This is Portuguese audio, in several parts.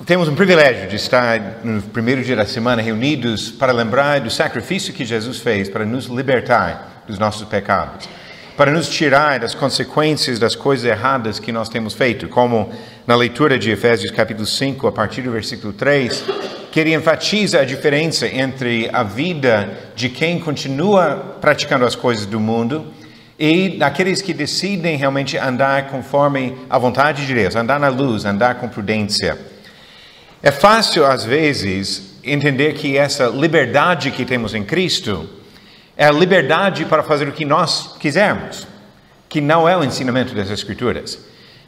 Temos um privilégio de estar no primeiro dia da semana reunidos para lembrar do sacrifício que Jesus fez para nos libertar dos nossos pecados, para nos tirar das consequências das coisas erradas que nós temos feito, como na leitura de Efésios capítulo 5, a partir do versículo 3, que ele enfatiza a diferença entre a vida de quem continua praticando as coisas do mundo e daqueles que decidem realmente andar conforme a vontade de Deus, andar na luz, andar com prudência. É fácil, às vezes, entender que essa liberdade que temos em Cristo é a liberdade para fazer o que nós quisermos, que não é o ensinamento das Escrituras.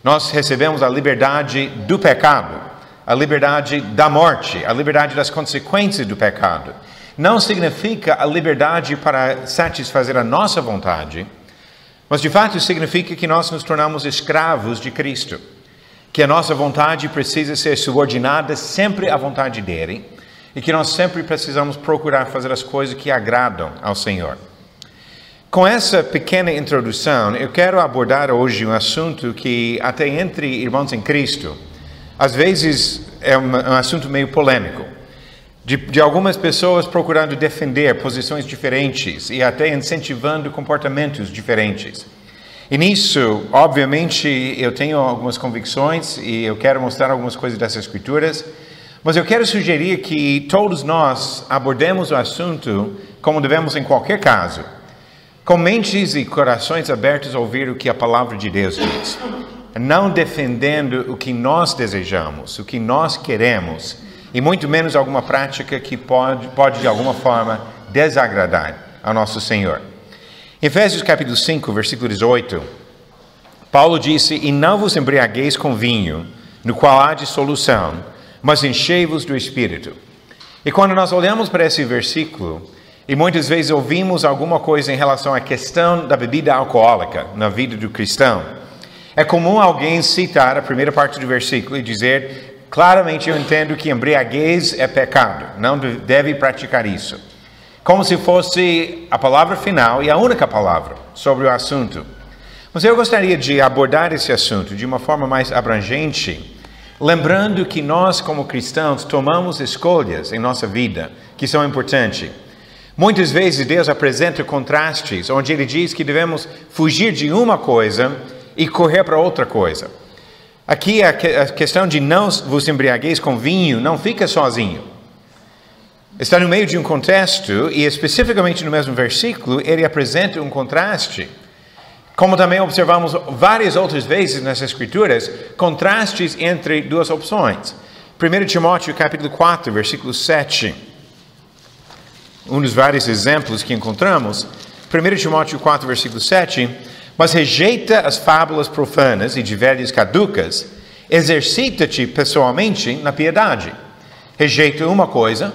Nós recebemos a liberdade do pecado, a liberdade da morte, a liberdade das consequências do pecado. Não significa a liberdade para satisfazer a nossa vontade, mas de fato significa que nós nos tornamos escravos de Cristo, que a nossa vontade precisa ser subordinada sempre à vontade dele e que nós sempre precisamos procurar fazer as coisas que agradam ao Senhor. Com essa pequena introdução, eu quero abordar hoje um assunto que até entre irmãos em Cristo, às vezes é um assunto meio polêmico, de algumas pessoas procurando defender posições diferentes e até incentivando comportamentos diferentes. E nisso, obviamente, eu tenho algumas convicções e eu quero mostrar algumas coisas dessas Escrituras, mas eu quero sugerir que todos nós abordemos o assunto como devemos em qualquer caso, com mentes e corações abertos a ouvir o que a palavra de Deus diz, não defendendo o que nós desejamos, o que nós queremos, e muito menos alguma prática que pode de alguma forma desagradar ao nosso Senhor. Efésios capítulo 5, versículo 18, Paulo disse: "E não vos embriagueis com vinho, no qual há dissolução, mas enchei-vos do Espírito." E quando nós olhamos para esse versículo, e muitas vezes ouvimos alguma coisa em relação à questão da bebida alcoólica na vida do cristão, é comum alguém citar a primeira parte do versículo e dizer: "Claramente eu entendo que embriaguez é pecado, não deve praticar isso." Como se fosse a palavra final e a única palavra sobre o assunto. Mas eu gostaria de abordar esse assunto de uma forma mais abrangente, lembrando que nós, como cristãos, tomamos escolhas em nossa vida que são importantes. Muitas vezes Deus apresenta contrastes, onde Ele diz que devemos fugir de uma coisa e correr para outra coisa. Aqui a questão de não vos embriagueis com vinho não fica sozinho. Está no meio de um contexto e especificamente no mesmo versículo ele apresenta um contraste. Como também observamos várias outras vezes nas Escrituras, contrastes entre duas opções. 1 Timóteo capítulo 4, versículo 7. Um dos vários exemplos que encontramos. 1 Timóteo 4, versículo 7. "Mas rejeita as fábulas profanas e de velhas caducas, exercita-te pessoalmente na piedade." Rejeita uma coisa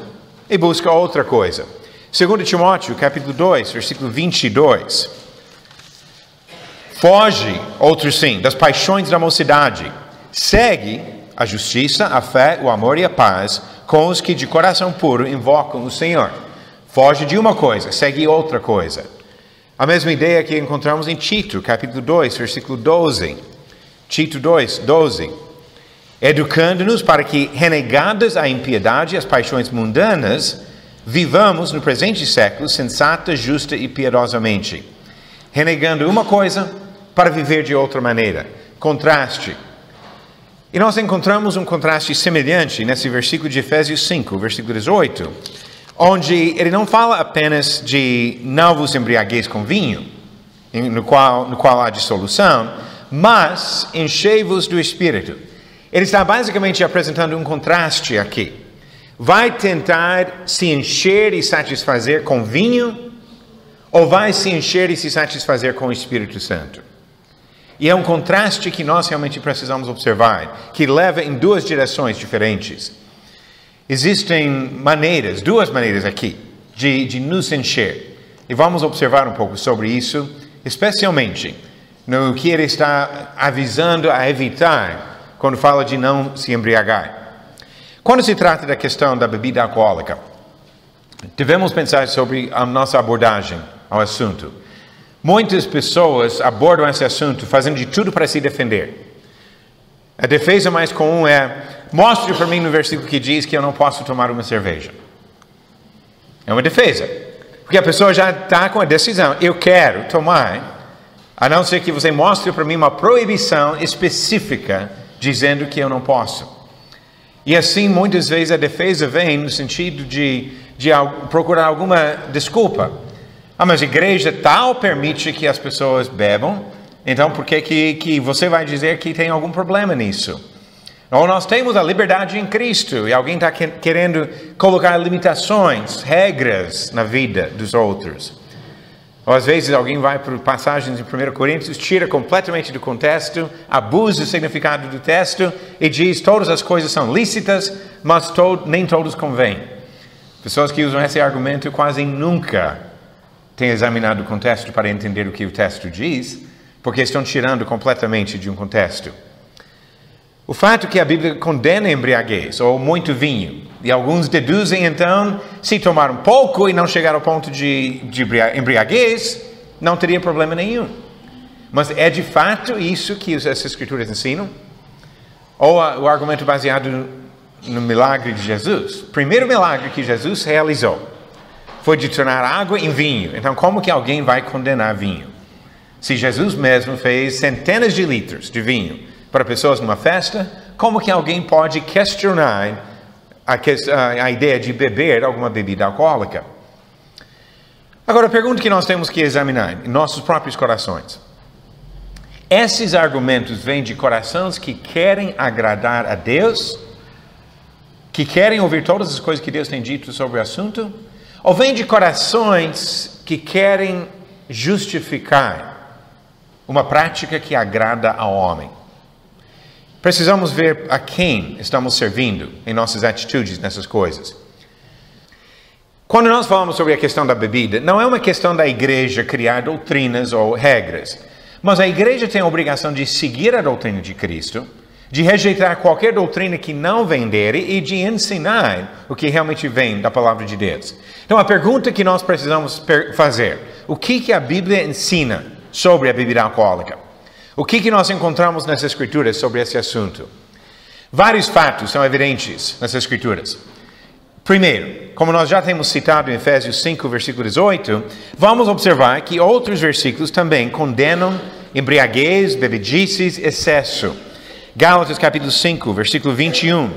e busca outra coisa. 2 Timóteo, capítulo 2, versículo 22. "Foge, outro sim, das paixões da mocidade. Segue a justiça, a fé, o amor e a paz com os que de coração puro invocam o Senhor." Foge de uma coisa, segue outra coisa. A mesma ideia que encontramos em Tito, capítulo 2, versículo 12. Tito 2, 12. "Educando-nos para que, renegadas a impiedade e as paixões mundanas, vivamos no presente século sensata, justa e piedosamente." Renegando uma coisa para viver de outra maneira. Contraste. E nós encontramos um contraste semelhante nesse versículo de Efésios 5, versículo 18, onde ele não fala apenas de "não vos embriagueis com vinho", no qual há dissolução, mas "enchei-vos do Espírito." Ele está basicamente apresentando um contraste aqui. Vai tentar se encher e satisfazer com vinho, ou vai se encher e se satisfazer com o Espírito Santo? E é um contraste que nós realmente precisamos observar, que leva em duas direções diferentes. Existem duas maneiras aqui, de nos encher. E vamos observar um pouco sobre isso, especialmente no que ele está avisando a evitar quando fala de não se embriagar. Quando se trata da questão da bebida alcoólica, devemos pensar sobre a nossa abordagem ao assunto. Muitas pessoas abordam esse assunto fazendo de tudo para se defender. A defesa mais comum é: mostre para mim no versículo que diz que eu não posso tomar uma cerveja. É uma defesa. Porque a pessoa já está com a decisão, eu quero tomar, a não ser que você mostre para mim uma proibição específica dizendo que eu não posso. E assim, muitas vezes a defesa vem no sentido de procurar alguma desculpa. Mas a igreja tal permite que as pessoas bebam, então por que você vai dizer que tem algum problema nisso? Ou nós temos a liberdade em Cristo e alguém está querendo colocar limitações, regras na vida dos outros. Ou às vezes alguém vai por passagens em 1 Coríntios, tira completamente do contexto, abusa o significado do texto e diz todas as coisas são lícitas, mas nem todos convêm. Pessoas que usam esse argumento quase nunca têm examinado o contexto para entender o que o texto diz, porque estão tirando completamente de um contexto. O fato que a Bíblia condena a embriaguez, ou muito vinho, e alguns deduzem então, se tomar um pouco e não chegar ao ponto de embriaguez, não teria problema nenhum. Mas é de fato isso que as Escrituras ensinam? Ou o argumento baseado no milagre de Jesus? O primeiro milagre que Jesus realizou foi de tornar água em vinho. Então, como que alguém vai condenar vinho? Se Jesus mesmo fez centenas de litros de vinho para pessoas numa festa, como que alguém pode questionar a ideia de beber alguma bebida alcoólica? Agora, a pergunta que nós temos que examinar em nossos próprios corações. Esses argumentos vêm de corações que querem agradar a Deus, que querem ouvir todas as coisas que Deus tem dito sobre o assunto, ou vêm de corações que querem justificar uma prática que agrada ao homem? Precisamos ver a quem estamos servindo em nossas atitudes nessas coisas. Quando nós falamos sobre a questão da bebida, não é uma questão da igreja criar doutrinas ou regras, mas a igreja tem a obrigação de seguir a doutrina de Cristo, de rejeitar qualquer doutrina que não vem dele e de ensinar o que realmente vem da palavra de Deus. Então a pergunta que nós precisamos fazer, o que a Bíblia ensina sobre a bebida alcoólica? O que nós encontramos nessas escrituras sobre esse assunto? Vários fatos são evidentes nessas escrituras. Primeiro, como nós já temos citado em Efésios 5, versículo 18, vamos observar que outros versículos também condenam embriaguez, bebedices, excesso. Gálatas capítulo 5, versículo 21.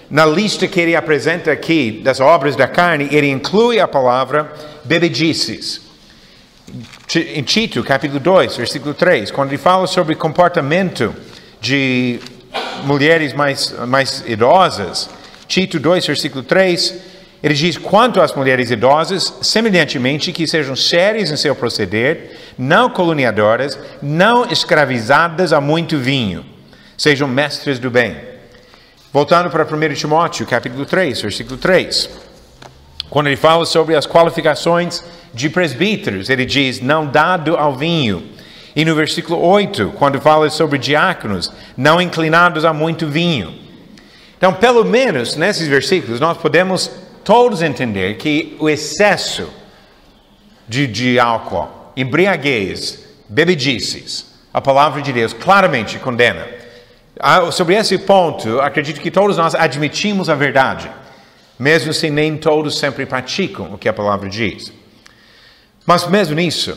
Na lista que ele apresenta aqui das obras da carne, ele inclui a palavra bebedices. Em Tito, capítulo 2, versículo 3, quando ele fala sobre comportamento de mulheres mais idosas, Tito 2, versículo 3, ele diz, quanto às mulheres idosas, semelhantemente que sejam sérias em seu proceder, não caluniadoras, não escravizadas a muito vinho, sejam mestras do bem. Voltando para 1 Timóteo, capítulo 3, versículo 3, quando ele fala sobre as qualificações de presbíteros, ele diz, não dado ao vinho. E no versículo 8, quando fala sobre diáconos, não inclinados a muito vinho. Então, pelo menos nesses versículos, nós podemos todos entender que o excesso de álcool, embriaguez, bebedices, a palavra de Deus claramente condena. Sobre esse ponto, acredito que todos nós admitimos a verdade, mesmo se nem todos sempre praticam o que a palavra diz. Mas mesmo nisso,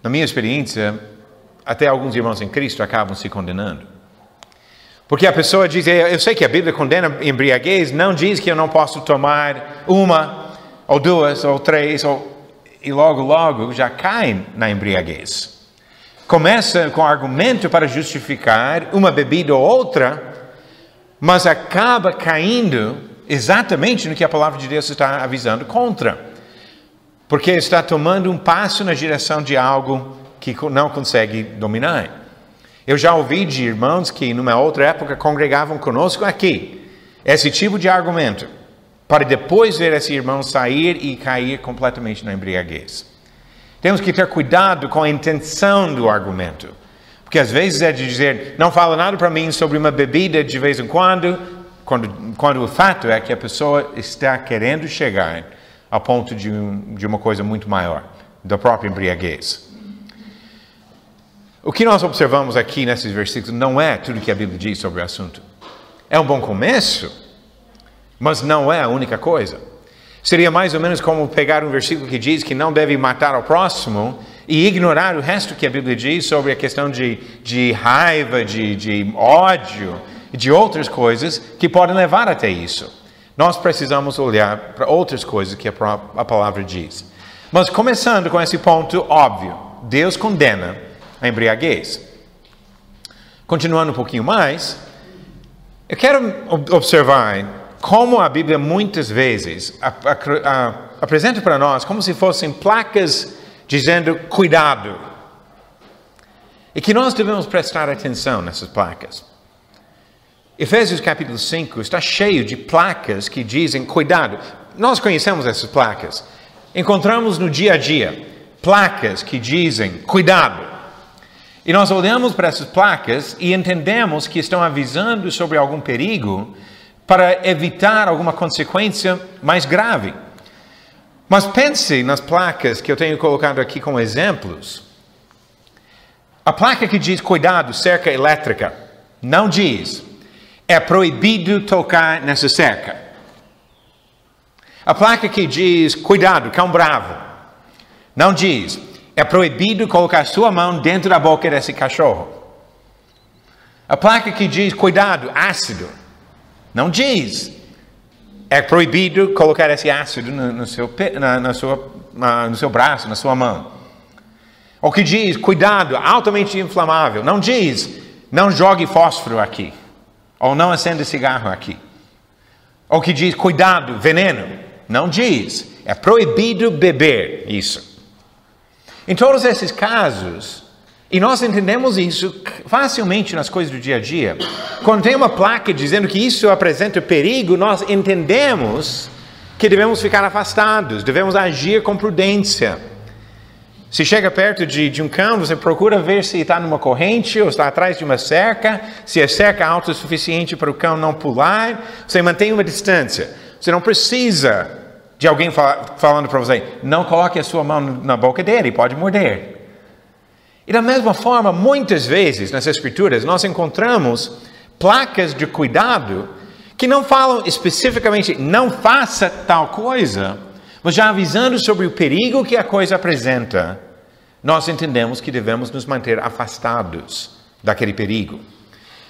na minha experiência, até alguns irmãos em Cristo acabam se condenando. Porque a pessoa diz, eu sei que a Bíblia condena embriaguez, não diz que eu não posso tomar uma, ou duas, ou três, e logo já cai na embriaguez. Começa com argumento para justificar uma bebida ou outra, mas acaba caindo exatamente no que a palavra de Deus está avisando contra. Porque está tomando um passo na direção de algo que não consegue dominar. Eu já ouvi de irmãos que numa outra época congregavam conosco aqui, esse tipo de argumento, para depois ver esse irmão sair e cair completamente na embriaguez. Temos que ter cuidado com a intenção do argumento, porque às vezes é de dizer, não fala nada para mim sobre uma bebida de vez em quando o fato é que a pessoa está querendo chegar a ponto de uma coisa muito maior, da própria embriaguez. O que nós observamos aqui nesses versículos não é tudo que a Bíblia diz sobre o assunto. É um bom começo, mas não é a única coisa. Seria mais ou menos como pegar um versículo que diz que não deve matar ao próximo e ignorar o resto que a Bíblia diz sobre a questão de raiva, de ódio e de outras coisas que podem levar até isso. Nós precisamos olhar para outras coisas que a palavra diz. Mas começando com esse ponto óbvio, Deus condena a embriaguez. Continuando um pouquinho mais, eu quero observar como a Bíblia muitas vezes apresenta para nós como se fossem placas dizendo cuidado. E que nós devemos prestar atenção nessas placas. Efésios capítulo 5 está cheio de placas que dizem cuidado. Nós conhecemos essas placas. Encontramos no dia a dia placas que dizem cuidado. E nós olhamos para essas placas e entendemos que estão avisando sobre algum perigo para evitar alguma consequência mais grave. Mas pense nas placas que eu tenho colocado aqui como exemplos. A placa que diz cuidado, cerca elétrica, não diz é proibido tocar nessa cerca. A placa que diz cuidado, cão bravo, não diz é proibido colocar sua mão dentro da boca desse cachorro. A placa que diz cuidado, ácido, não diz é proibido colocar esse ácido no seu braço, na sua mão. Ou que diz cuidado, altamente inflamável, não diz não jogue fósforo aqui. Ou não acenda cigarro aqui. Ou que diz cuidado, veneno, não diz é proibido beber isso. Em todos esses casos, e nós entendemos isso facilmente nas coisas do dia a dia. Quando tem uma placa dizendo que isso apresenta perigo, nós entendemos que devemos ficar afastados, devemos agir com prudência. Se chega perto de um cão, você procura ver se está numa corrente ou está atrás de uma cerca, se a cerca é alta o suficiente para o cão não pular, você mantém uma distância. Você não precisa de alguém falando para você, não coloque a sua mão na boca dele, pode morder. E da mesma forma, muitas vezes nas Escrituras, nós encontramos placas de cuidado que não falam especificamente, não faça tal coisa, mas já avisando sobre o perigo que a coisa apresenta, nós entendemos que devemos nos manter afastados daquele perigo.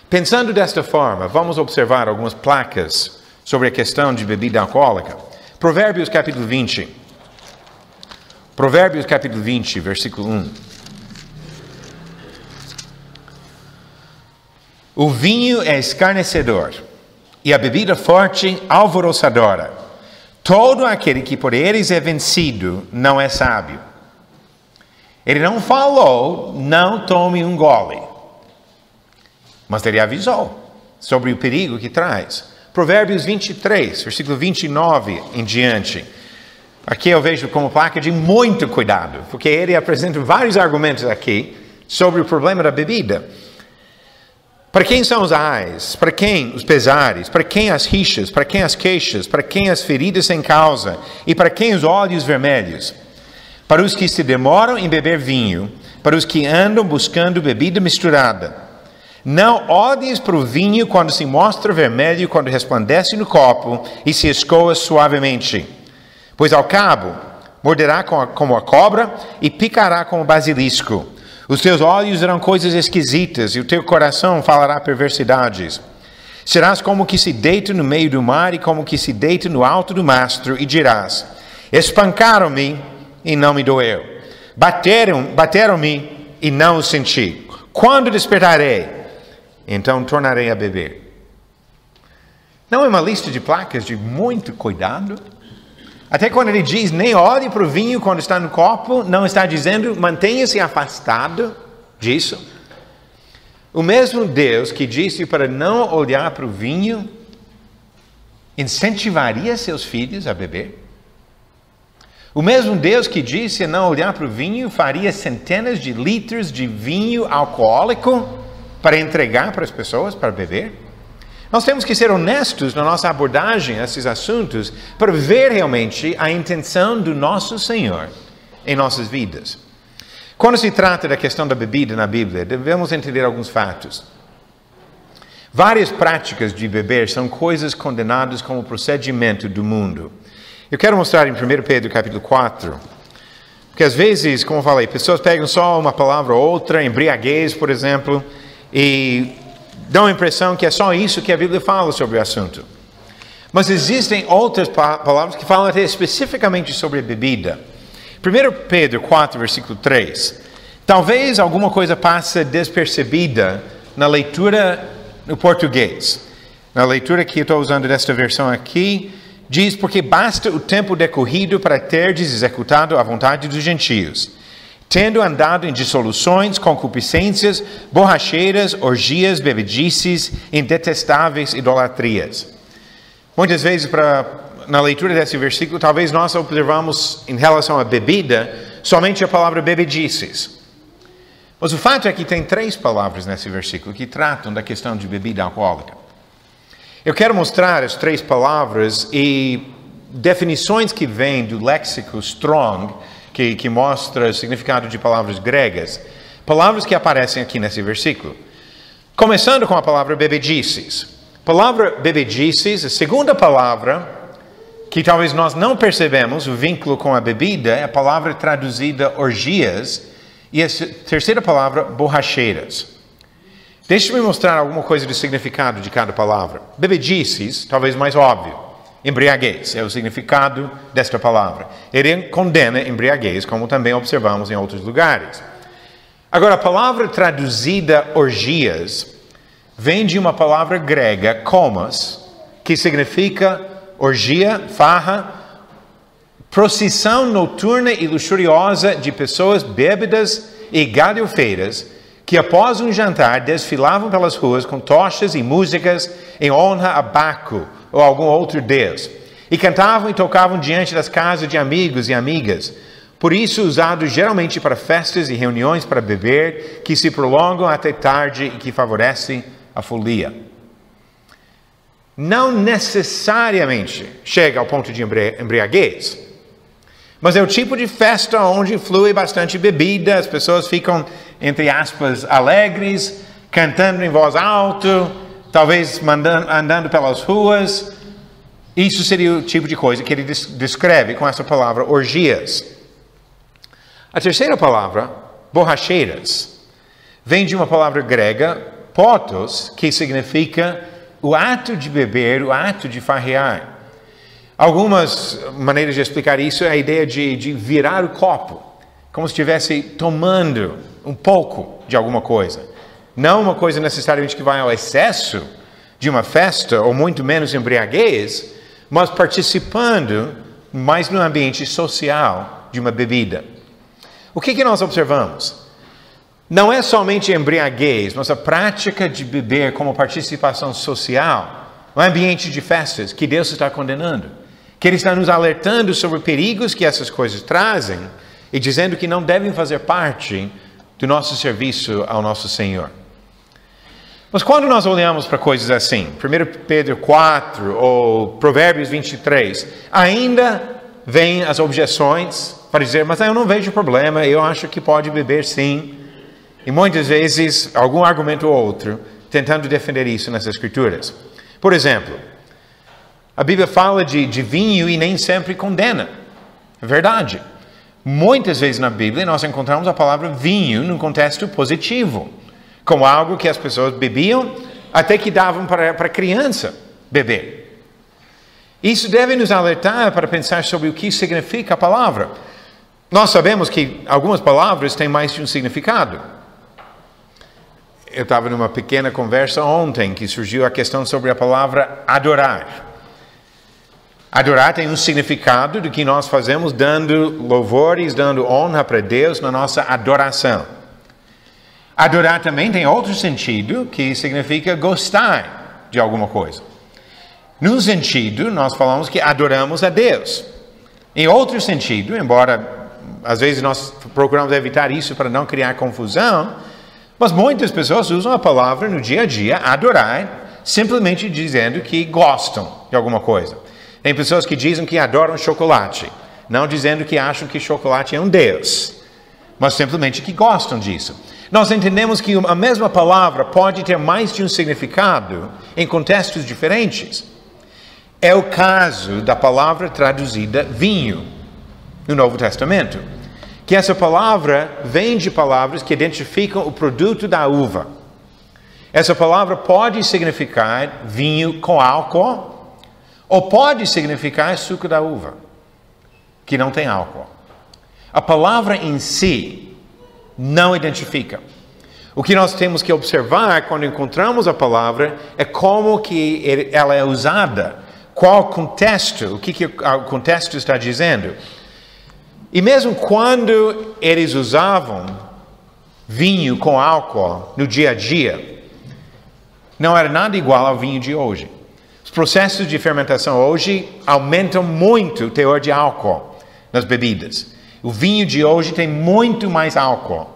Pensando desta forma, vamos observar algumas placas sobre a questão de bebida alcoólica. Provérbios capítulo 20. Provérbios capítulo 20, versículo 1. O vinho é escarnecedor, e a bebida forte alvoroçadora. Todo aquele que por eles é vencido não é sábio. Ele não falou, não tome um gole. Mas ele avisou sobre o perigo que traz. Provérbios 23, versículo 29 em diante. Aqui eu vejo como placa de muito cuidado, porque ele apresenta vários argumentos aqui sobre o problema da bebida. Para quem são os ais? Para quem os pesares? Para quem as rixas? Para quem as queixas? Para quem as feridas sem causa? E para quem os olhos vermelhos? Para os que se demoram em beber vinho, para os que andam buscando bebida misturada. Não olhes para o vinho quando se mostra vermelho, quando resplandece no copo e se escoa suavemente. Pois ao cabo, morderá como a cobra e picará como o basilisco. Os teus olhos verão coisas esquisitas e o teu coração falará perversidades. Serás como que se deita no meio do mar e como que se deita no alto do mastro e dirás, espancaram-me e não me doeu. Bateram-me e não o senti. Quando despertarei, então tornarei a beber. Não é uma lista de placas de muito cuidado? Até quando ele diz, nem olhe para o vinho quando está no copo, não está dizendo, mantenha-se afastado disso. O mesmo Deus que disse para não olhar para o vinho, incentivaria seus filhos a beber? O mesmo Deus que disse a não olhar para o vinho, faria centenas de litros de vinho alcoólico para entregar para as pessoas para beber? Nós temos que ser honestos na nossa abordagem a esses assuntos para ver realmente a intenção do nosso Senhor em nossas vidas. Quando se trata da questão da bebida na Bíblia, devemos entender alguns fatos. Várias práticas de beber são coisas condenadas como procedimento do mundo. Eu quero mostrar em 1 Pedro capítulo 4, porque às vezes, como eu falei, pessoas pegam só uma palavra ou outra, embriaguez, por exemplo, e dão a impressão que é só isso que a Bíblia fala sobre o assunto. Mas existem outras palavras que falam até especificamente sobre a bebida. 1 Pedro 4, versículo 3. Talvez alguma coisa passe despercebida na leitura no português. Na leitura que eu estou usando desta versão aqui, diz: porque basta o tempo decorrido para terdes executado a vontade dos gentios, tendo andado em dissoluções, concupiscências, borracheiras, orgias, bebedices, em detestáveis idolatrias. Muitas vezes, na leitura desse versículo, talvez nós observamos em relação à bebida, somente a palavra bebedices. Mas o fato é que tem 3 palavras nesse versículo que tratam da questão de bebida alcoólica. Eu quero mostrar as 3 palavras e definições que vêm do léxico Strong, que mostra o significado de palavras gregas, palavras que aparecem aqui nesse versículo. Começando com a palavra bebedices. Palavra bebedices, a segunda palavra, que talvez nós não percebemos o vínculo com a bebida, é a palavra traduzida orgias, e a terceira palavra, borracheiras. Deixe-me mostrar alguma coisa do significado de cada palavra. Bebedices, talvez mais óbvio. Embriaguez é o significado desta palavra. Ele condena embriaguez, como também observamos em outros lugares. Agora, a palavra traduzida orgias vem de uma palavra grega, komos, que significa orgia, farra, procissão noturna e luxuriosa de pessoas bêbadas e galhofeiras que após um jantar desfilavam pelas ruas com tochas e músicas em honra a Baco ou algum outro deus, e cantavam e tocavam diante das casas de amigos e amigas, por isso usado geralmente para festas e reuniões para beber, que se prolongam até tarde e que favorecem a folia. Não necessariamente chega ao ponto de embriaguez, mas é o tipo de festa onde flui bastante bebida, as pessoas ficam, entre aspas, alegres, cantando em voz alta, talvez andando pelas ruas. Isso seria o tipo de coisa que ele descreve com essa palavra orgias. A terceira palavra, borracheiras, vem de uma palavra grega, potos, que significa o ato de beber, o ato de farrear. Algumas maneiras de explicar isso é a ideia de virar o copo, como se estivesse tomando um pouco de alguma coisa. Não uma coisa necessariamente que vai ao excesso de uma festa, ou muito menos embriaguez, mas participando mais no ambiente social de uma bebida. O que nós observamos? Não é somente embriaguez, mas a prática de beber como participação social, no ambiente de festas que Deus está condenando. Que Ele está nos alertando sobre perigos que essas coisas trazem e dizendo que não devem fazer parte do nosso serviço ao nosso Senhor. Mas quando nós olhamos para coisas assim, 1 Pedro 4 ou Provérbios 23, ainda vêm as objeções para dizer, mas eu não vejo problema, eu acho que pode beber sim. E muitas vezes, algum argumento ou outro, tentando defender isso nas Escrituras. Por exemplo, a Bíblia fala de vinho e nem sempre condena. É verdade. Muitas vezes na Bíblia nós encontramos a palavra vinho num contexto positivo, como algo que as pessoas bebiam até que davam para a criança beber. Isso deve nos alertar para pensar sobre o que significa a palavra. Nós sabemos que algumas palavras têm mais de um significado. Eu estava numa pequena conversa ontem que surgiu a questão sobre a palavra adorar. Adorar tem um significado do que nós fazemos dando louvores, dando honra para Deus na nossa adoração. Adorar também tem outro sentido que significa gostar de alguma coisa. Num sentido, nós falamos que adoramos a Deus. Em outro sentido, embora às vezes nós procuramos evitar isso para não criar confusão, mas muitas pessoas usam a palavra no dia a dia, adorar, simplesmente dizendo que gostam de alguma coisa. Tem pessoas que dizem que adoram chocolate, não dizendo que acham que chocolate é um Deus. mas simplesmente que gostam disso. Nós entendemos que a mesma palavra pode ter mais de um significado em contextos diferentes. É o caso da palavra traduzida vinho no Novo Testamento, que essa palavra vem de palavras que identificam o produto da uva. Essa palavra pode significar vinho com álcool, ou pode significar suco da uva, que não tem álcool. A palavra em si não identifica. O que nós temos que observar quando encontramos a palavra é como que ela é usada, qual contexto, o que o contexto está dizendo. E mesmo quando eles usavam vinho com álcool no dia a dia, não era nada igual ao vinho de hoje. Os processos de fermentação hoje aumentam muito o teor de álcool nas bebidas. O vinho de hoje tem muito mais álcool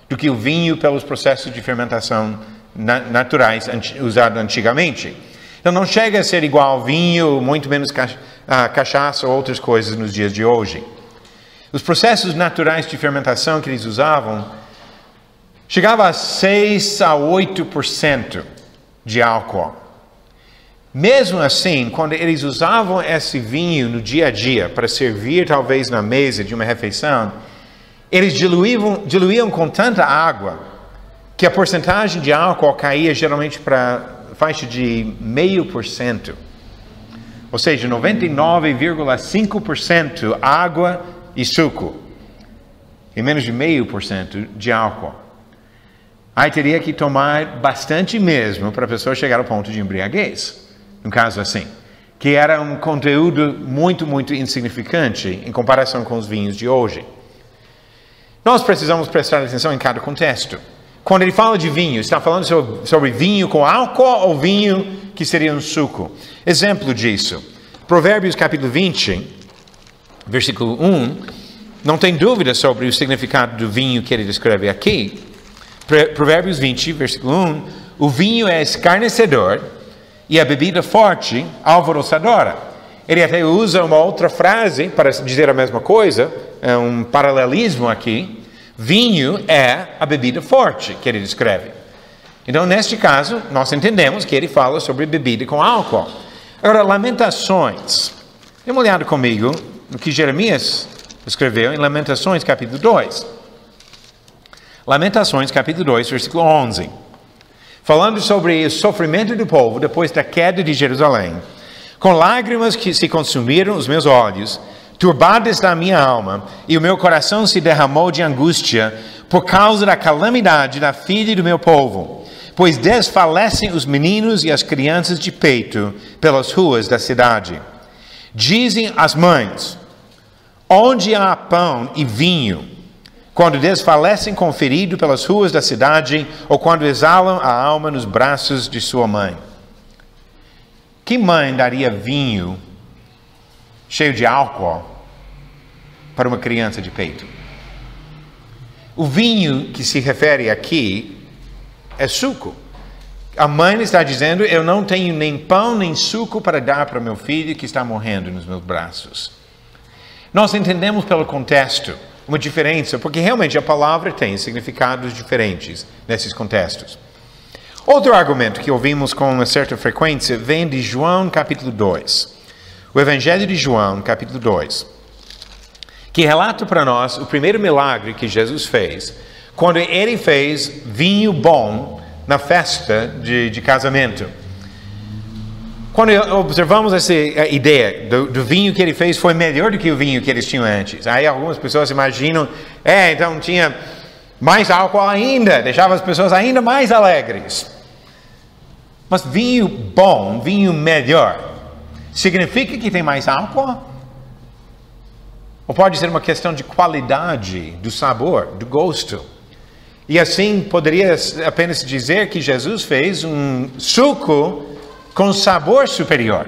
do que o vinho pelos processos de fermentação naturais usados antigamente. Então não chega a ser igual ao vinho, muito menos cachaça ou outras coisas nos dias de hoje. Os processos naturais de fermentação que eles usavam chegavam a 6 a 8% de álcool. Mesmo assim, quando eles usavam esse vinho no dia a dia para servir talvez na mesa de uma refeição, eles diluíam com tanta água que a porcentagem de álcool caía geralmente para faixa de 0,5%. Ou seja, 99,5% água e suco, e menos de 0,5% de álcool. Aí teria que tomar bastante mesmo para a pessoa chegar ao ponto de embriaguez, no caso assim, que era um conteúdo muito, muito insignificante em comparação com os vinhos de hoje. Nós precisamos prestar atenção em cada contexto. Quando ele fala de vinho, está falando sobre vinho com álcool ou vinho que seria um suco? Exemplo disso, Provérbios capítulo 20, versículo 1, não tem dúvida sobre o significado do vinho que ele descreve aqui. Provérbios 20, versículo 1, o vinho é escarnecedor e a bebida forte, alvoroçadora. Ele até usa uma outra frase para dizer a mesma coisa, é um paralelismo aqui. Vinho é a bebida forte que ele descreve. Então, neste caso, nós entendemos que ele fala sobre bebida com álcool. Agora, Lamentações. Dê uma olhada comigo no que Jeremias escreveu em Lamentações, capítulo 2. Lamentações, capítulo 2, versículo 11. Falando sobre o sofrimento do povo depois da queda de Jerusalém. Com lágrimas que se consumiram os meus olhos, turbada está a minha alma, e o meu coração se derramou de angústia por causa da calamidade da filha do meu povo. Pois desfalecem os meninos e as crianças de peito pelas ruas da cidade. Dizem as mães, onde há pão e vinho, quando desfalecem com o ferido pelas ruas da cidade, ou quando exalam a alma nos braços de sua mãe. Que mãe daria vinho cheio de álcool para uma criança de peito? O vinho que se refere aqui é suco. A mãe está dizendo, eu não tenho nem pão nem suco para dar para meu filho que está morrendo nos meus braços. Nós entendemos pelo contexto uma diferença, porque realmente a palavra tem significados diferentes nesses contextos. Outro argumento que ouvimos com uma certa frequência vem de João capítulo 2. O Evangelho de João capítulo 2, que relata para nós o primeiro milagre que Jesus fez, quando ele fez vinho bom na festa de casamento. Quando observamos essa ideia do vinho que ele fez foi melhor do que o vinho que eles tinham antes. Aí algumas pessoas imaginam, então tinha mais álcool ainda, deixava as pessoas ainda mais alegres. Mas vinho bom, vinho melhor, significa que tem mais álcool? Ou pode ser uma questão de qualidade, do sabor, do gosto? E assim poderia apenas dizer que Jesus fez um suco com sabor superior.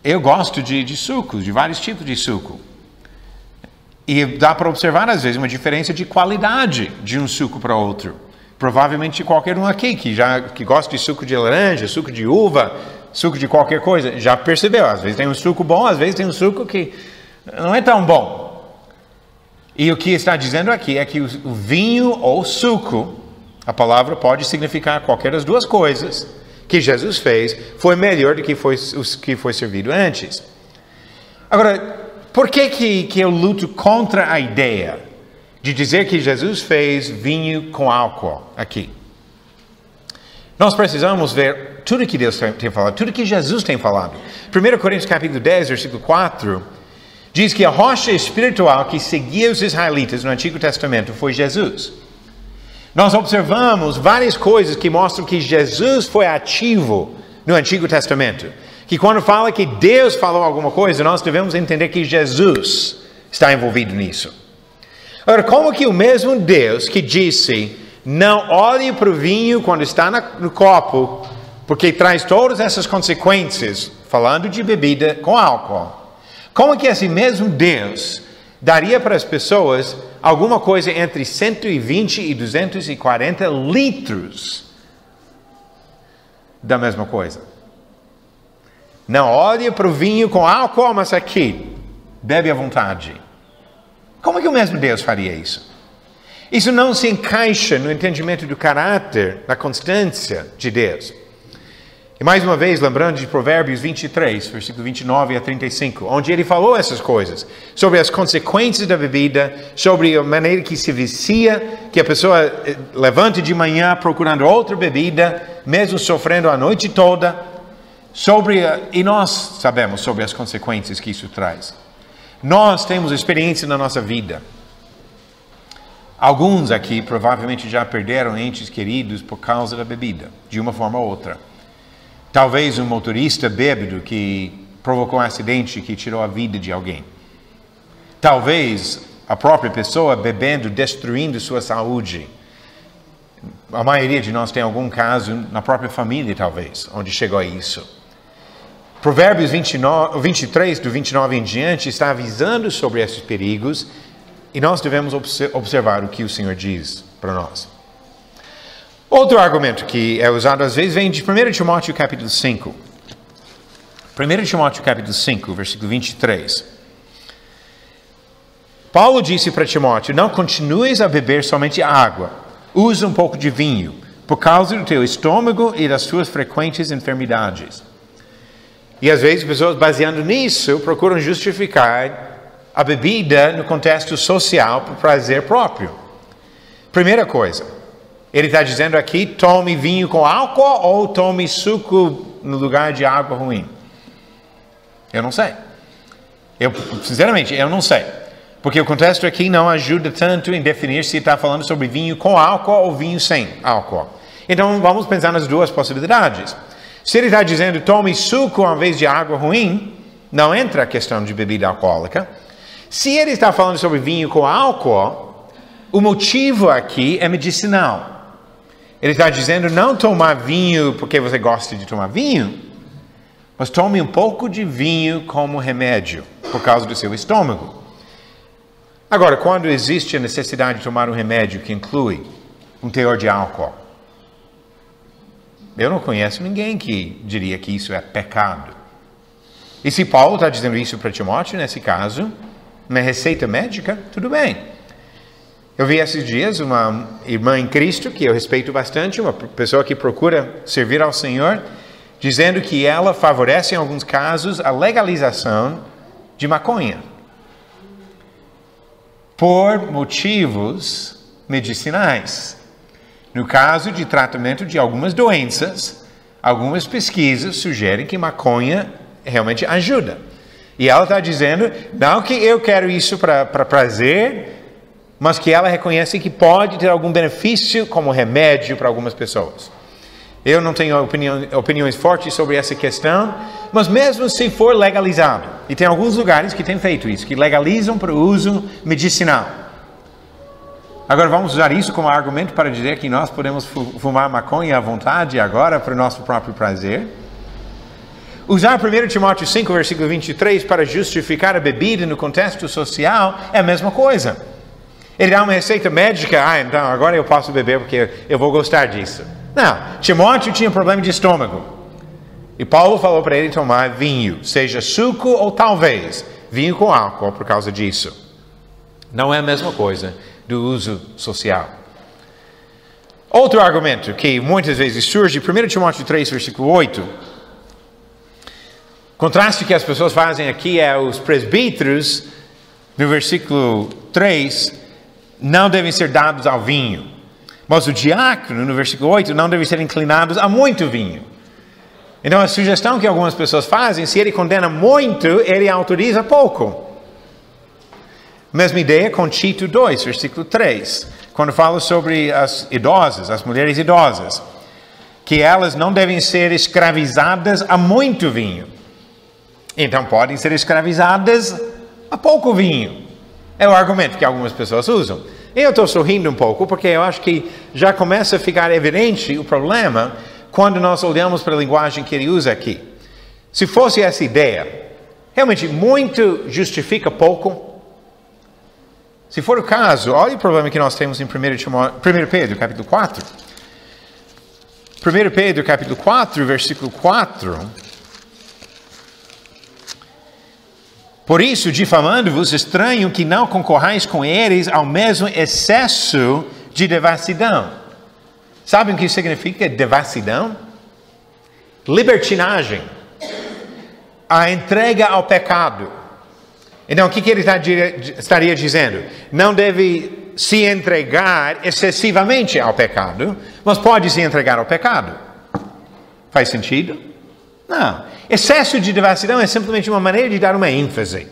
Eu gosto de sucos, de vários tipos de suco. E dá para observar, às vezes, uma diferença de qualidade de um suco para outro. Provavelmente qualquer um aqui que gosta de suco de laranja, suco de uva, suco de qualquer coisa, já percebeu. Às vezes tem um suco bom, às vezes tem um suco que não é tão bom. E o que está dizendo aqui é que o vinho ou suco, a palavra pode significar qualquer das duas coisas, que Jesus fez, foi melhor do que que foi servido antes. Agora, por que eu luto contra a ideia de dizer que Jesus fez vinho com álcool aqui? Nós precisamos ver tudo que Deus tem falado, tudo que Jesus tem falado. 1 Coríntios capítulo 10, versículo 4, diz que a rocha espiritual que seguia os israelitas no Antigo Testamento foi Jesus. Nós observamos várias coisas que mostram que Jesus foi ativo no Antigo Testamento. Que quando fala que Deus falou alguma coisa, nós devemos entender que Jesus está envolvido nisso. Agora, como que o mesmo Deus que disse, não olhe para o vinho quando está no copo, porque traz todas essas consequências, falando de bebida com álcool. Como que esse mesmo Deus daria para as pessoas alguma coisa entre 120 e 240 litros da mesma coisa? Não olhe para o vinho com álcool, mas aqui, bebe à vontade. Como que o mesmo Deus faria isso? Isso não se encaixa no entendimento do caráter, da constância de Deus. E mais uma vez, lembrando de Provérbios 23, versículo 29 a 35, onde ele falou essas coisas, sobre as consequências da bebida, sobre a maneira que se vicia, que a pessoa levanta de manhã procurando outra bebida, mesmo sofrendo a noite toda, e nós sabemos sobre as consequências que isso traz. Nós temos experiência na nossa vida. Alguns aqui provavelmente já perderam entes queridos por causa da bebida, de uma forma ou outra. Talvez um motorista bêbado que provocou um acidente que tirou a vida de alguém. Talvez a própria pessoa bebendo, destruindo sua saúde. A maioria de nós tem algum caso na própria família, talvez, onde chegou a isso. Provérbios 23, do 29 em diante, está avisando sobre esses perigos e nós devemos observar o que o Senhor diz para nós. Outro argumento que é usado às vezes vem de 1 Timóteo capítulo 5. 1 Timóteo capítulo 5, versículo 23. Paulo disse para Timóteo, não continues a beber somente água, use um pouco de vinho, por causa do teu estômago e das suas frequentes enfermidades. E às vezes pessoas baseando nisso procuram justificar a bebida no contexto social por prazer próprio. Primeira coisa, ele está dizendo aqui, tome vinho com álcool ou tome suco no lugar de água ruim? Eu não sei. Sinceramente, eu não sei. Porque o contexto aqui não ajuda tanto em definir se está falando sobre vinho com álcool ou vinho sem álcool. Então vamos pensar nas duas possibilidades. Se ele está dizendo tome suco ao invés de água ruim, não entra a questão de bebida alcoólica. Se ele está falando sobre vinho com álcool, o motivo aqui é medicinal. Ele está dizendo não tomar vinho porque você gosta de tomar vinho, mas tome um pouco de vinho como remédio, por causa do seu estômago. Agora, quando existe a necessidade de tomar um remédio que inclui um teor de álcool, eu não conheço ninguém que diria que isso é pecado. E se Paulo está dizendo isso para Timóteo, nesse caso, uma receita médica, tudo bem. Eu vi esses dias uma irmã em Cristo, que eu respeito bastante, uma pessoa que procura servir ao Senhor, dizendo que ela favorece, em alguns casos, a legalização de maconha. Por motivos medicinais. No caso de tratamento de algumas doenças, algumas pesquisas sugerem que maconha realmente ajuda. E ela está dizendo, não que eu quero isso para prazer, mas que ela reconhece que pode ter algum benefício como remédio para algumas pessoas. Eu não tenho opiniões fortes sobre essa questão, mas mesmo se for legalizado, e tem alguns lugares que têm feito isso, que legalizam para o uso medicinal. Agora vamos usar isso como argumento para dizer que nós podemos fumar maconha à vontade agora para o nosso próprio prazer? Usar 1 Timóteo 5, versículo 23 para justificar a bebida no contexto social é a mesma coisa. Ele dá uma receita médica, então agora eu posso beber porque eu vou gostar disso. Não, Timóteo tinha problema de estômago. E Paulo falou para ele tomar vinho, seja suco ou talvez vinho com álcool por causa disso. Não é a mesma coisa do uso social. Outro argumento que muitas vezes surge, 1 Timóteo 3, versículo 8. O contraste que as pessoas fazem aqui é os presbíteros, no versículo 3, não devem ser dados ao vinho. Mas o diácono, no versículo 8, não deve ser inclinados a muito vinho. Então a sugestão que algumas pessoas fazem, se ele condena muito, ele autoriza pouco. Mesma ideia com Tito 2, versículo 3, quando fala sobre as idosas, as mulheres idosas, que elas não devem ser escravizadas a muito vinho. Então podem ser escravizadas a pouco vinho. É o argumento que algumas pessoas usam. Eu estou sorrindo um pouco porque eu acho que já começa a ficar evidente o problema quando nós olhamos para a linguagem que ele usa aqui. Se fosse essa ideia, realmente muito justifica pouco. Se for o caso, olha o problema que nós temos em 1 Pedro, capítulo 4. 1 Pedro, capítulo 4, versículo 4. Por isso, difamando-vos, estranho que não concorrais com eles ao mesmo excesso de devassidão. Sabem o que significa devassidão? Libertinagem. A entrega ao pecado. Então, o que ele estaria dizendo? Não deve se entregar excessivamente ao pecado, mas pode se entregar ao pecado. Faz sentido? Não. Excesso de devassidão é simplesmente uma maneira de dar uma ênfase.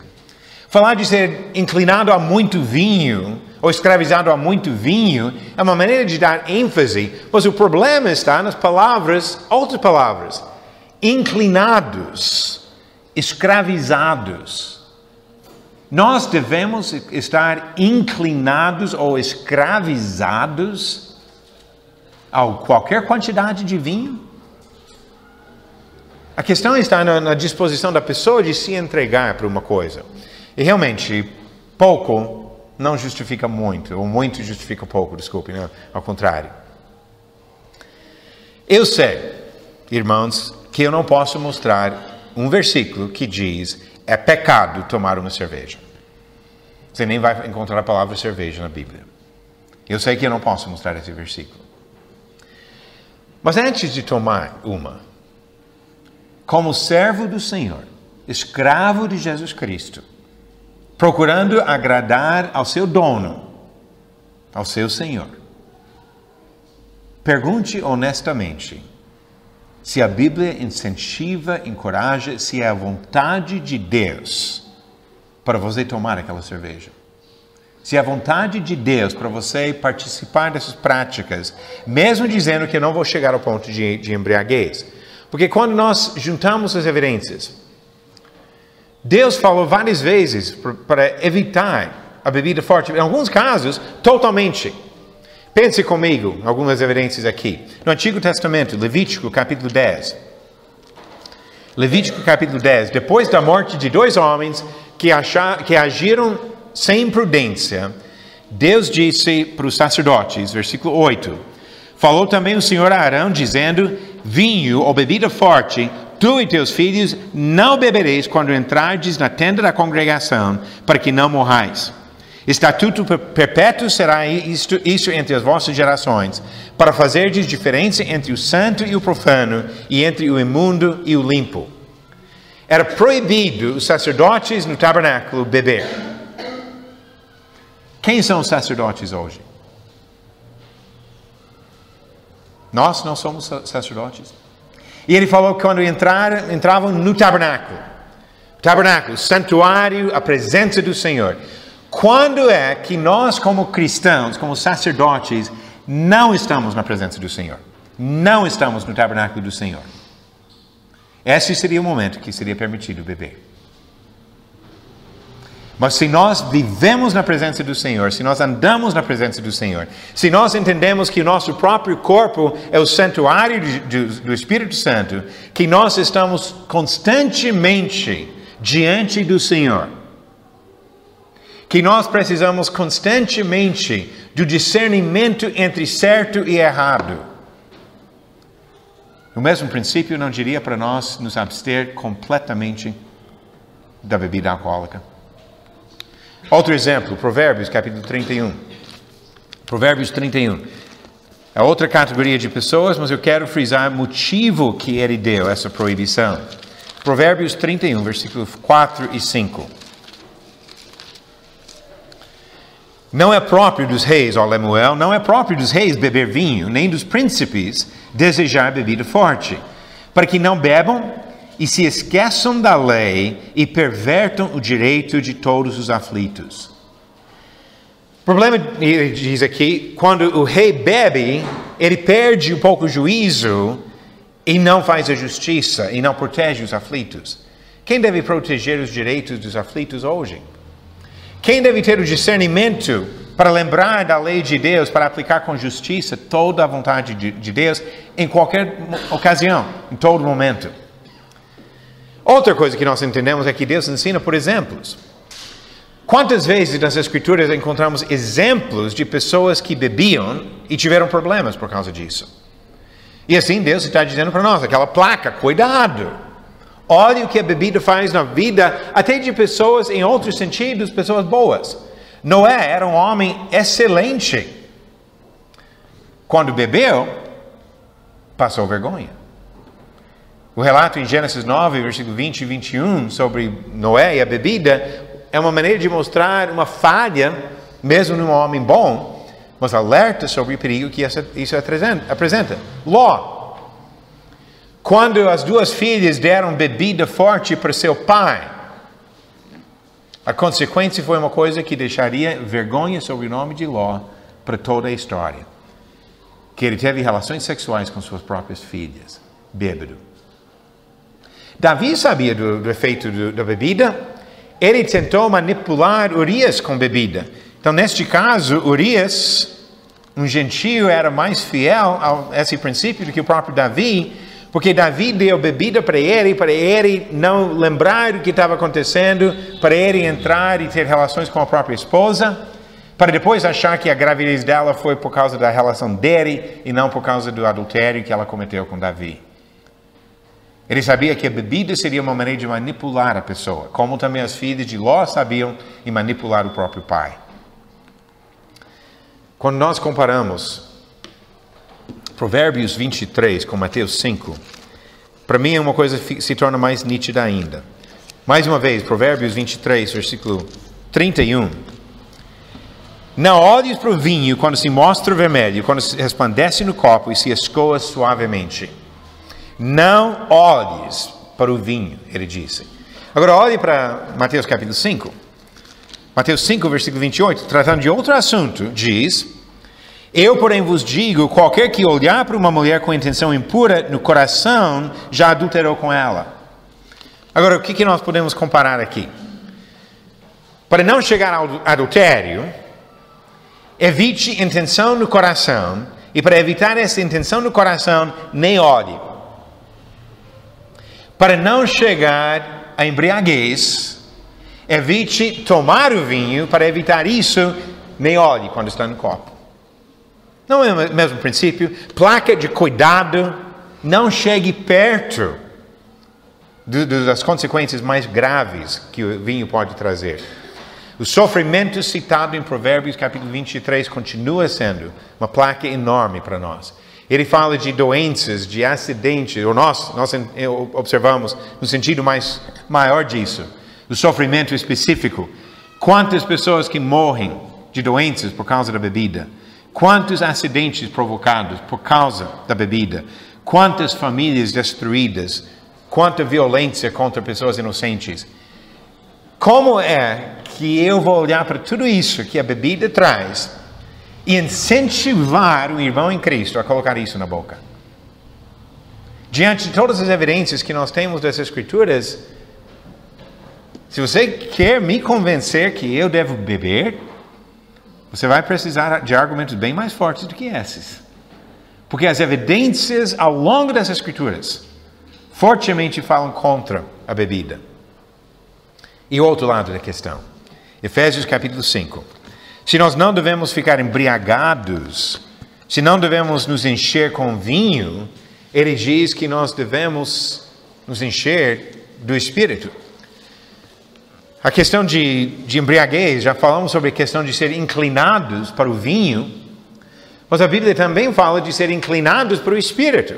Falar de ser inclinado a muito vinho, ou escravizado a muito vinho, é uma maneira de dar ênfase, mas o problema está nas palavras, outras palavras. Inclinados, escravizados. Nós devemos estar inclinados ou escravizados a qualquer quantidade de vinho? A questão está na disposição da pessoa de se entregar para uma coisa. E realmente, pouco não justifica muito, ou muito justifica pouco, desculpe, não, ao contrário. Eu sei, irmãos, que eu não posso mostrar um versículo que diz é pecado tomar uma cerveja. Você nem vai encontrar a palavra cerveja na Bíblia. Eu sei que eu não posso mostrar esse versículo. Mas antes de tomar uma, como servo do Senhor, escravo de Jesus Cristo, procurando agradar ao seu dono, ao seu Senhor, pergunte honestamente se a Bíblia incentiva, encoraja, se é a vontade de Deus para você tomar aquela cerveja. Se é a vontade de Deus para você participar dessas práticas, mesmo dizendo que eu não vou chegar ao ponto de embriaguez. Porque quando nós juntamos as evidências, Deus falou várias vezes para evitar a bebida forte. Em alguns casos, totalmente. Pense comigo, algumas evidências aqui. No Antigo Testamento, Levítico capítulo 10. Levítico capítulo 10. Depois da morte de dois homens que agiram sem prudência, Deus disse para os sacerdotes, versículo 8, falou também o Senhor a Arão, dizendo, vinho ou bebida forte, tu e teus filhos não bebereis quando entrardes na tenda da congregação, para que não morrais. Estatuto perpétuo será isso entre as vossas gerações, para fazerdes diferença entre o santo e o profano, e entre o imundo e o limpo. Era proibido os sacerdotes no tabernáculo beber. Quem são os sacerdotes hoje? Nós não somos sacerdotes. E ele falou que quando entravam no tabernáculo, santuário, a presença do Senhor. Quando é que nós, como cristãos, como sacerdotes, não estamos na presença do Senhor? Não estamos no tabernáculo do Senhor. Esse seria o momento que seria permitido beber. Mas se nós vivemos na presença do Senhor, se nós andamos na presença do Senhor, se nós entendemos que o nosso próprio corpo é o santuário do Espírito Santo, que nós estamos constantemente diante do Senhor, que nós precisamos constantemente do discernimento entre certo e errado. O mesmo princípio não diria para nós nos abster completamente da bebida alcoólica? Outro exemplo, Provérbios, capítulo 31. Provérbios 31. É outra categoria de pessoas, mas eu quero frisar o motivo que ele deu essa proibição. Provérbios 31, versículos 4 e 5. Não é próprio dos reis, ó Lemuel, não é próprio dos reis beber vinho, nem dos príncipes desejar bebida forte, para que não bebam e se esqueçam da lei e pervertam o direito de todos os aflitos. O problema, ele diz aqui, quando o rei bebe, ele perde um pouco o juízo e não faz a justiça e não protege os aflitos. Quem deve proteger os direitos dos aflitos hoje? Quem deve ter o discernimento para lembrar da lei de Deus, para aplicar com justiça toda a vontade de Deus em qualquer ocasião, em todo momento? Outra coisa que nós entendemos é que Deus ensina por exemplos. Quantas vezes nas Escrituras encontramos exemplos de pessoas que bebiam e tiveram problemas por causa disso? E assim Deus está dizendo para nós, aquela placa, cuidado. Olha o que a bebida faz na vida, até de pessoas, em outros sentidos, pessoas boas. Noé era um homem excelente. Quando bebeu, passou vergonha. O relato em Gênesis 9, versículo 20 e 21, sobre Noé e a bebida, é uma maneira de mostrar uma falha, mesmo num homem bom, mas alerta sobre o perigo que isso apresenta. Ló, quando as duas filhas deram bebida forte para seu pai, a consequência foi uma coisa que deixaria vergonha sobre o nome de Ló para toda a história. Que ele teve relações sexuais com suas próprias filhas, bêbado. Davi sabia do efeito da bebida. Ele tentou manipular Urias com bebida. Então, neste caso, Urias, um gentio, era mais fiel a esse princípio do que o próprio Davi, porque Davi deu bebida para ele não lembrar do que estava acontecendo, para ele entrar e ter relações com a própria esposa, para depois achar que a gravidez dela foi por causa da relação dele e não por causa do adultério que ela cometeu com Davi. Ele sabia que a bebida seria uma maneira de manipular a pessoa, como também as filhas de Ló sabiam em manipular o próprio pai. Quando nós comparamos Provérbios 23 com Mateus 5, para mim uma coisa se torna mais nítida ainda. Mais uma vez, Provérbios 23, versículo 31. Não olhes para o vinho quando se mostra vermelho, quando se resplandece no copo e se escoa suavemente. Não olhes para o vinho, ele disse. Agora olhe para Mateus capítulo 5. Mateus 5, versículo 28, tratando de outro assunto, diz: Eu, porém, vos digo, qualquer que olhar para uma mulher com intenção impura no coração, já adulterou com ela. Agora, o que nós podemos comparar aqui? Para não chegar ao adultério, evite intenção no coração, e para evitar essa intenção no coração, nem olhe. Para não chegar à embriaguez, evite tomar o vinho, para evitar isso, nem olhe quando está no copo. Não é o mesmo princípio? Placa de cuidado, não chegue perto das consequências mais graves que o vinho pode trazer. O sofrimento citado em Provérbios capítulo 23 continua sendo uma placa enorme para nós. Ele fala de doenças, de acidentes, ou nós observamos no sentido maior disso, o sofrimento específico. Quantas pessoas que morrem de doenças por causa da bebida? Quantos acidentes provocados por causa da bebida? Quantas famílias destruídas? Quanta violência contra pessoas inocentes? Como é que eu vou olhar para tudo isso que a bebida traz e incentivar o irmão em Cristo a colocar isso na boca? Diante de todas as evidências que nós temos das Escrituras, se você quer me convencer que eu devo beber, você vai precisar de argumentos bem mais fortes do que esses. Porque as evidências ao longo das Escrituras fortemente falam contra a bebida. E o outro lado da questão, Efésios capítulo 5. Se nós não devemos ficar embriagados, se não devemos nos encher com vinho, ele diz que nós devemos nos encher do Espírito. A questão de embriaguez, já falamos sobre a questão de ser inclinados para o vinho, mas a Bíblia também fala de ser inclinados para o Espírito.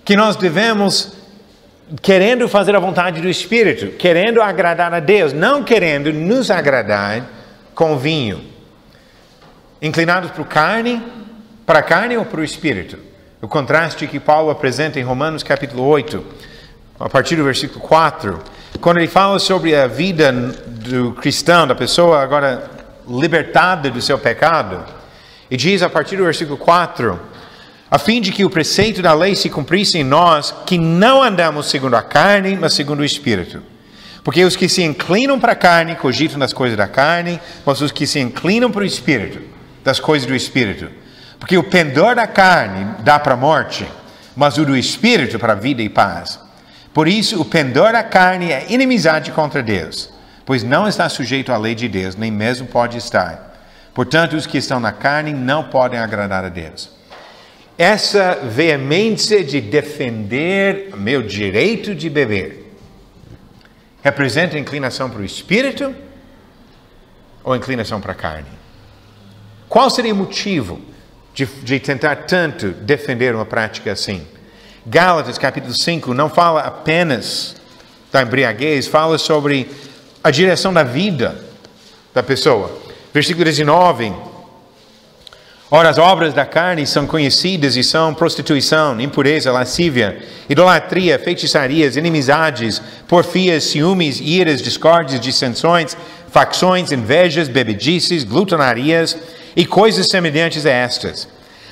Que nós devemos, querendo fazer a vontade do Espírito, querendo agradar a Deus, não querendo nos agradar com o vinho. Inclinados para a carne ou para o Espírito? O contraste que Paulo apresenta em Romanos capítulo 8, a partir do versículo 4, quando ele fala sobre a vida do cristão, da pessoa agora libertada do seu pecado, e diz a partir do versículo 4, a fim de que o preceito da lei se cumprisse em nós, que não andamos segundo a carne, mas segundo o Espírito. Porque os que se inclinam para a carne cogitam das coisas da carne, mas os que se inclinam para o Espírito, das coisas do Espírito. Porque o pendor da carne dá para a morte, mas o do Espírito para a vida e paz. Por isso, o pendor da carne é inimizade contra Deus, pois não está sujeito à lei de Deus, nem mesmo pode estar. Portanto, os que estão na carne não podem agradar a Deus. Essa veemência de defender meu direito de beber representa inclinação para o Espírito ou inclinação para a carne? Qual seria o motivo de tentar tanto defender uma prática assim? Gálatas capítulo 5 não fala apenas da embriaguez, fala sobre a direção da vida da pessoa. Versículo 19. Ora, as obras da carne são conhecidas e são prostituição, impureza, lascívia, idolatria, feitiçarias, inimizades, porfias, ciúmes, iras, discórdias, dissensões, facções, invejas, bebedices, glutonarias e coisas semelhantes a estas,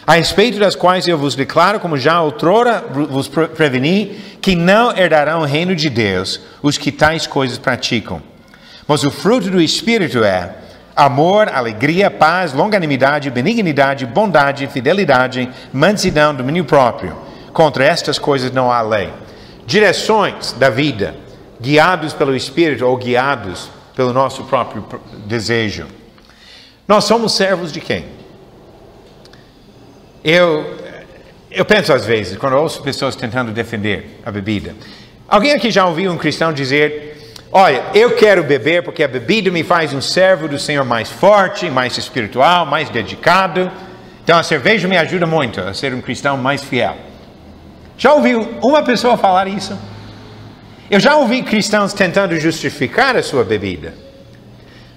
a respeito das quais eu vos declaro, como já outrora vos preveni, que não herdarão o reino de Deus os que tais coisas praticam. Mas o fruto do Espírito é amor, alegria, paz, longanimidade, benignidade, bondade, fidelidade, mansidão, domínio próprio. Contra estas coisas não há lei. Direções da vida, guiados pelo Espírito ou guiados pelo nosso próprio desejo. Nós somos servos de quem? Eu penso às vezes, quando eu ouço pessoas tentando defender a bebida. Alguém aqui já ouviu um cristão dizer: olha, eu quero beber porque a bebida me faz um servo do Senhor mais forte, mais espiritual, mais dedicado. Então a cerveja me ajuda muito a ser um cristão mais fiel. Já ouviu uma pessoa falar isso? Eu já ouvi cristãos tentando justificar a sua bebida.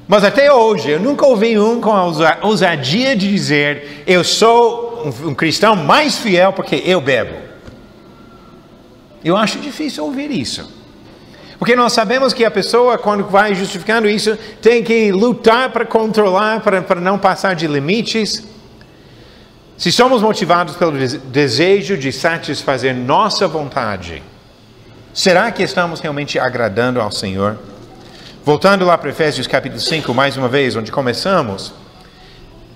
Mas até hoje eu nunca ouvi um com a ousadia de dizer: eu sou um cristão mais fiel porque eu bebo. Eu acho difícil ouvir isso. Porque nós sabemos que a pessoa, quando vai justificando isso, tem que lutar para controlar, para não passar de limites. Se somos motivados pelo desejo de satisfazer nossa vontade, será que estamos realmente agradando ao Senhor? Voltando lá para Efésios capítulo 5, mais uma vez, onde começamos,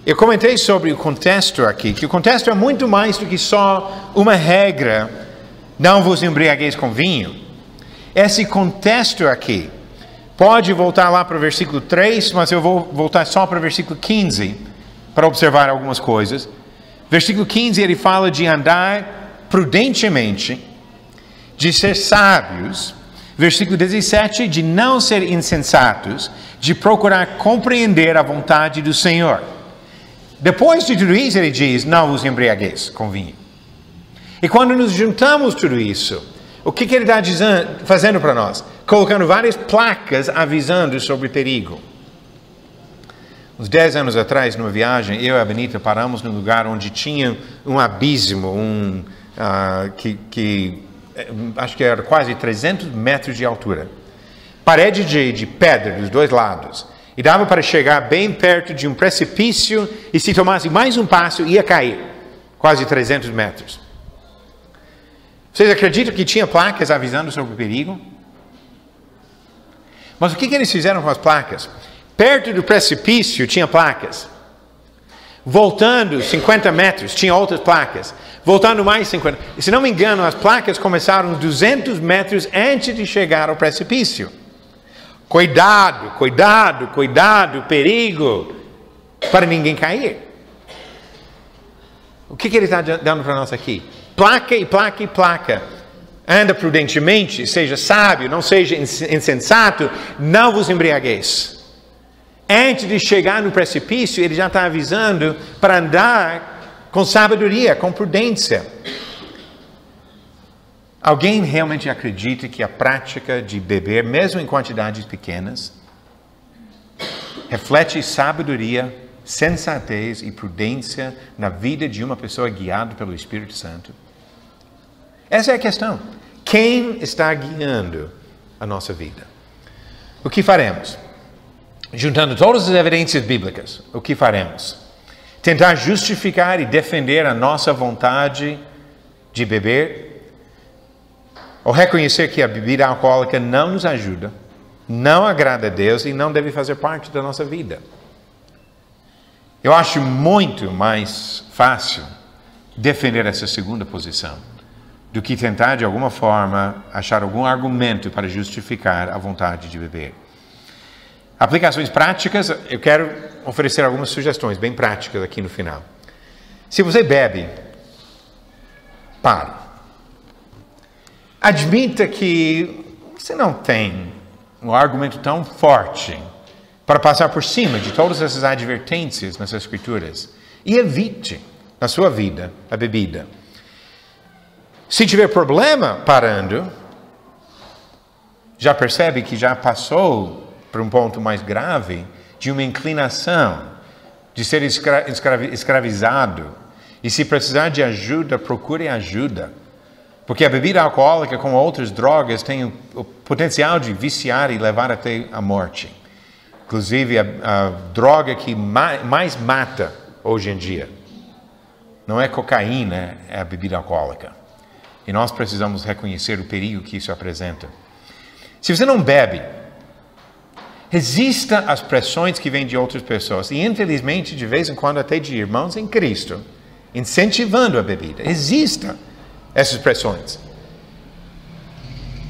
eu comentei sobre o contexto aqui, que o contexto é muito mais do que só uma regra: não vos embriagueis com vinho. Esse contexto aqui, pode voltar lá para o versículo 3, mas eu vou voltar só para o versículo 15, para observar algumas coisas. Versículo 15, ele fala de andar prudentemente, de ser sábios. Versículo 17, de não ser insensatos, de procurar compreender a vontade do Senhor. Depois de tudo isso, ele diz: não vos embriagueis com vinho. E quando nos juntamos tudo isso, o que ele está fazendo para nós? Colocando várias placas avisando sobre perigo. Uns 10 anos atrás, numa viagem, eu e a Benita paramos num lugar onde tinha um abismo, acho que era quase 300 metros de altura. Parede de pedra dos dois lados. E dava para chegar bem perto de um precipício e se tomasse mais um passo ia cair. Quase 300 metros. Vocês acreditam que tinha placas avisando sobre o perigo? Mas o que eles fizeram com as placas? Perto do precipício tinha placas. Voltando 50 metros, tinha outras placas. Voltando mais 50. E, se não me engano, as placas começaram 200 metros antes de chegar ao precipício. Cuidado, cuidado, cuidado, perigo, para ninguém cair. O que ele está dando para nós aqui? Placa e placa e placa. anda prudentemente, seja sábio, não seja insensato, não vos embriagueis. Antes de chegar no precipício, ele já está avisando para andar com sabedoria, com prudência. Alguém realmente acredita que a prática de beber, mesmo em quantidades pequenas, reflete sabedoria, sensatez e prudência na vida de uma pessoa guiada pelo Espírito Santo? Essa é a questão. Quem está guiando a nossa vida? O que faremos? Juntando todas as evidências bíblicas, o que faremos? Tentar justificar e defender a nossa vontade de beber? Ou reconhecer que a bebida alcoólica não nos ajuda, não agrada a Deus e não deve fazer parte da nossa vida? Eu acho muito mais fácil defender essa segunda posição do que tentar, de alguma forma, achar algum argumento para justificar a vontade de beber. Aplicações práticas, eu quero oferecer algumas sugestões bem práticas aqui no final. Se você bebe, pare. Admita que você não tem um argumento tão forte para passar por cima de todas essas advertências nas Escrituras e evite na sua vida a bebida. Se tiver problema parando, já percebe que já passou por um ponto mais grave de uma inclinação de ser escravizado. E se precisar de ajuda, procure ajuda. Porque a bebida alcoólica, como outras drogas, tem o potencial de viciar e levar até a morte. Inclusive, a droga que mais mata hoje em dia não é cocaína, é a bebida alcoólica. E nós precisamos reconhecer o perigo que isso apresenta. Se você não bebe, resista às pressões que vêm de outras pessoas. E, infelizmente, de vez em quando, até de irmãos em Cristo, incentivando a bebida. Resista essas pressões.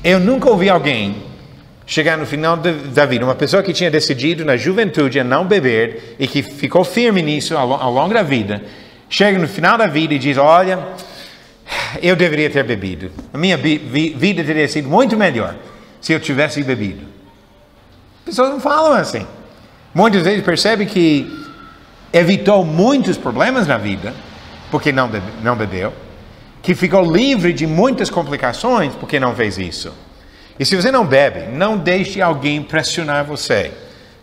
Eu nunca ouvi alguém chegar no final da vida, uma pessoa que tinha decidido na juventude a não beber e que ficou firme nisso ao longo da vida, chega no final da vida e diz: olha, eu deveria ter bebido. A minha vida teria sido muito melhor se eu tivesse bebido. Pessoas não falam assim. Muitas vezes percebe que evitou muitos problemas na vida porque não bebeu, que ficou livre de muitas complicações porque não fez isso. E se você não bebe, não deixe alguém pressionar você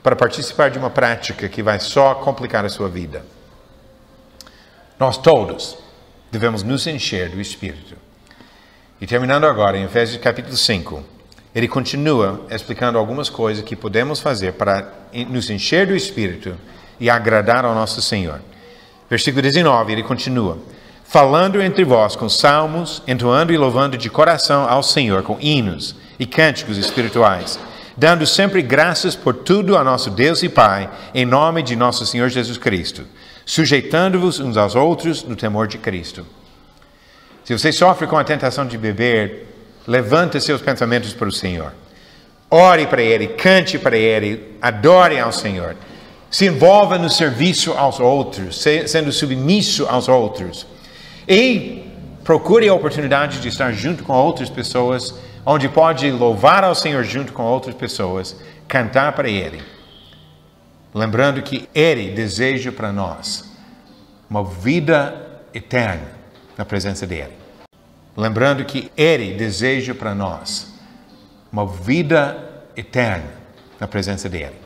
para participar de uma prática que vai só complicar a sua vida. Nós todos devemos nos encher do Espírito. E terminando agora, em Efésios capítulo 5, ele continua explicando algumas coisas que podemos fazer para nos encher do Espírito e agradar ao nosso Senhor. Versículo 19, ele continua: falando entre vós com salmos, entoando e louvando de coração ao Senhor com hinos e cânticos espirituais, dando sempre graças por tudo a nosso Deus e Pai, em nome de nosso Senhor Jesus Cristo, sujeitando-vos uns aos outros no temor de Cristo. Se você sofre com a tentação de beber, levante seus pensamentos para o Senhor. Ore para Ele, cante para Ele, adore ao Senhor. Se envolva no serviço aos outros, sendo submisso aos outros. E procure a oportunidade de estar junto com outras pessoas, onde pode louvar ao Senhor junto com outras pessoas, cantar para Ele. Lembrando que Ele deseja para nós uma vida eterna na presença dEle. Lembrando que Ele deseja para nós uma vida eterna na presença dEle.